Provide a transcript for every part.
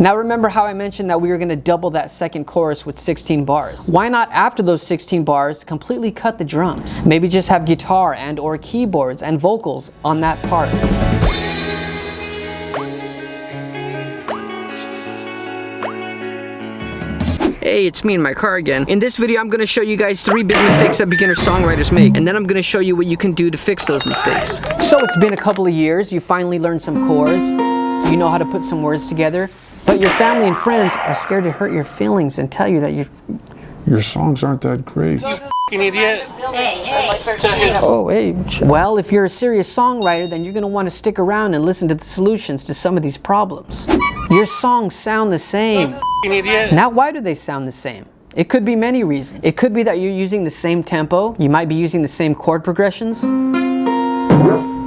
Now remember how I mentioned that we were going to double that second chorus with 16 bars. Why not after those 16 bars completely cut the drums? Maybe just have guitar and or keyboards and vocals on that part. Hey, it's me in my car again. In this video, I'm going to show you guys 3 big mistakes that beginner songwriters make, and then I'm going to show you what you can do to fix those mistakes. So it's been a couple of years, you finally learned some chords, you know how to put some words together, but your family and friends are scared to hurt your feelings and tell you that your songs aren't that great. You idiot. Hey. Oh, hey. Well, if you're a serious songwriter, then you're going to want to stick around and listen to the solutions to some of these problems. Your songs sound the same. Idiot. Now, why do they sound the same? It could be many reasons. It could be that you're using the same tempo, you might be using the same chord progressions,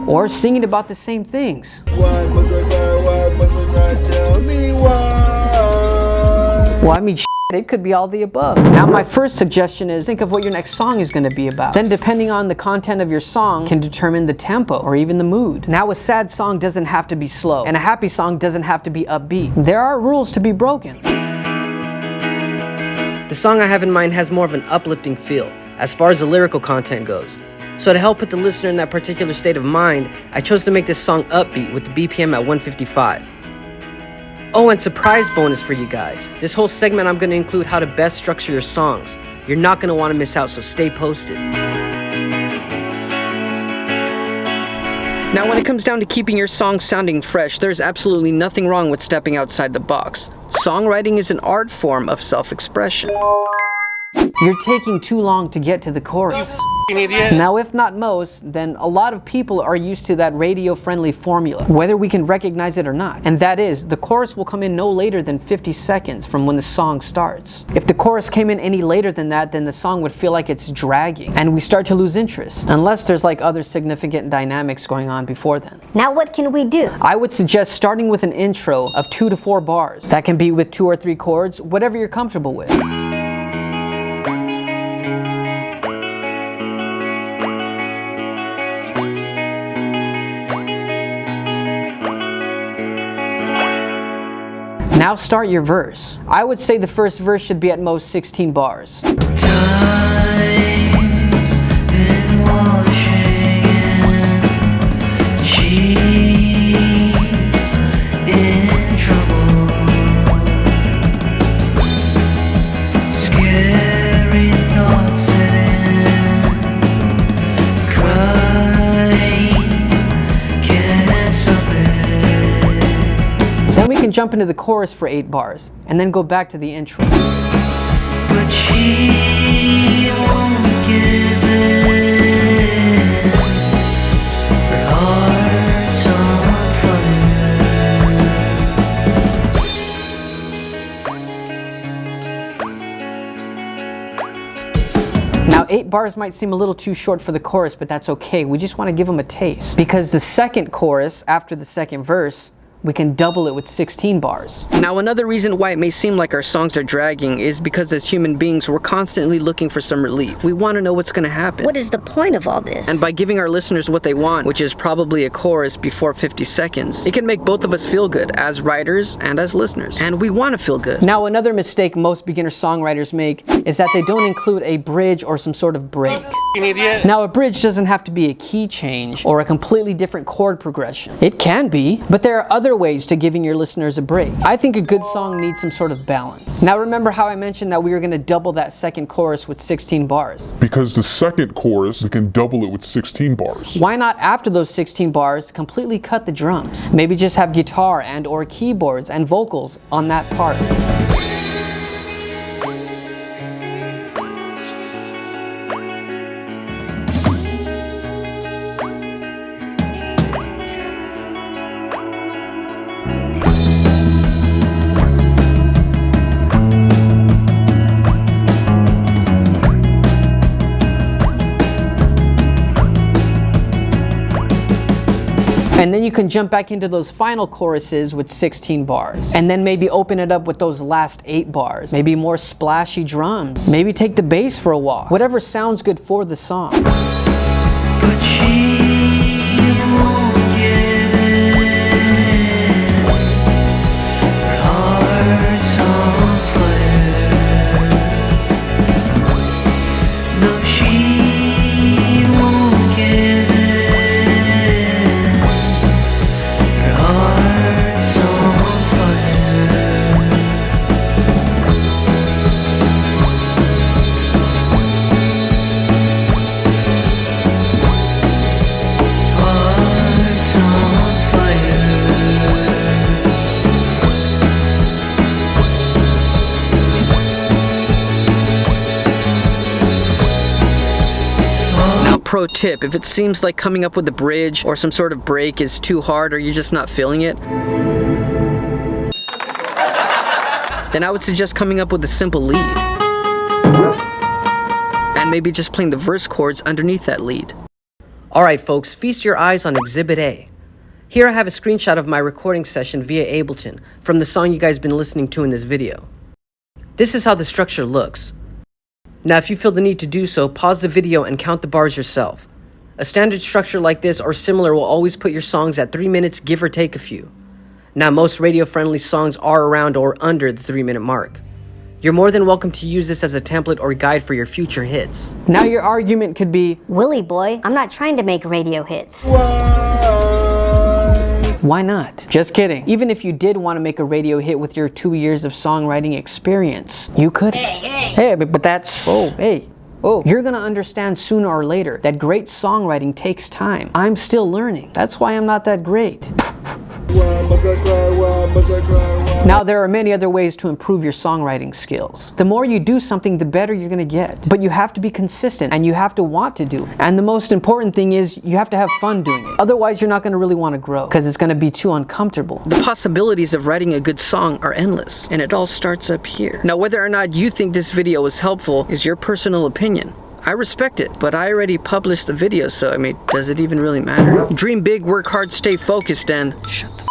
or singing about the same things. Why must I cry, tell me why? Well, I mean, it could be all the above. Now, my first suggestion is think of what your next song is going to be about. Then, depending on the content of your song, can determine the tempo or even the mood. Now, a sad song doesn't have to be slow, and a happy song doesn't have to be upbeat. There are rules to be broken. The song I have in mind has more of an uplifting feel, as far as the lyrical content goes. So to help put the listener in that particular state of mind, I chose to make this song upbeat with the BPM at 155. Oh, and surprise bonus for you guys. This whole segment I'm going to include how to best structure your songs. You're not going to want to miss out, so stay posted. Now, when it comes down to keeping your songs sounding fresh, there's absolutely nothing wrong with stepping outside the box. Songwriting is an art form of self-expression. You're taking too long to get to the chorus. Idiot. Now, if not most, then a lot of people are used to that radio-friendly formula, whether we can recognize it or not. And that is, the chorus will come in no later than 50 seconds from when the song starts. If the chorus came in any later than that, then the song would feel like it's dragging, and we start to lose interest, unless there's like other significant dynamics going on before then. Now what can we do? I would suggest starting with an intro of 2 to 4 bars. That can be with 2 or 3 chords, whatever you're comfortable with. Now start your verse. I would say the first verse should be at most 16 bars. Then we can jump into the chorus for 8 bars, and then go back to the intro. But she won't give in. Her heart's on fire. Now 8 bars might seem a little too short for the chorus, but that's okay. We just want to give them a taste. Because the second chorus, after the second verse, we can double it with 16 bars. Now, another reason why it may seem like our songs are dragging is because as human beings, we're constantly looking for some relief. We want to know what's going to happen. What is the point of all this? And by giving our listeners what they want, which is probably a chorus before 50 seconds, it can make both of us feel good, as writers and as listeners. And we want to feel good. Now, another mistake most beginner songwriters make is that they don't include a bridge or some sort of break. Idiot. Now, a bridge doesn't have to be a key change or a completely different chord progression. It can be, but there are other ways to giving your listeners a break. I think a good song needs some sort of balance. Now, remember how I mentioned that we were going to double that second chorus with 16 bars? Because the second chorus, we can double it with 16 bars. Why not after those 16 bars completely cut the drums? Maybe just have guitar and or keyboards and vocals on that part. And then you can jump back into those final choruses with 16 bars. And then maybe open it up with those last 8 bars. Maybe more splashy drums. Maybe take the bass for a walk. Whatever sounds good for the song. But she won't give in. Her heart pro tip. If it seems like coming up with a bridge or some sort of break is too hard or you're just not feeling it, then I would suggest coming up with a simple lead. And maybe just playing the verse chords underneath that lead. Alright folks, feast your eyes on Exhibit A. Here I have a screenshot of my recording session via Ableton from the song you guys been listening to in this video. This is how the structure looks. Now if you feel the need to do so, pause the video and count the bars yourself. A standard structure like this or similar will always put your songs at 3 minutes, give or take a few. Now most radio-friendly songs are around or under the 3-minute mark. You're more than welcome to use this as a template or guide for your future hits. Now your argument could be, Willie boy, I'm not trying to make radio hits. why not? Just kidding. Even if you did want to make a radio hit with your 2 years of songwriting experience, you couldn't. Hey, but that's... You're gonna understand sooner or later that great songwriting takes time. I'm still learning. That's why I'm not that great. Now there are many other ways to improve your songwriting skills. The more you do something, the better you're gonna get. But you have to be consistent and you have to want to do it. And the most important thing is you have to have fun doing it. Otherwise you're not gonna really want to grow because it's gonna be too uncomfortable. The possibilities of writing a good song are endless and it all starts up here. Now whether or not you think this video was helpful is your personal opinion. I respect it, but I already published the video, so I mean, does it even really matter? Dream big, work hard, stay focused, and shut the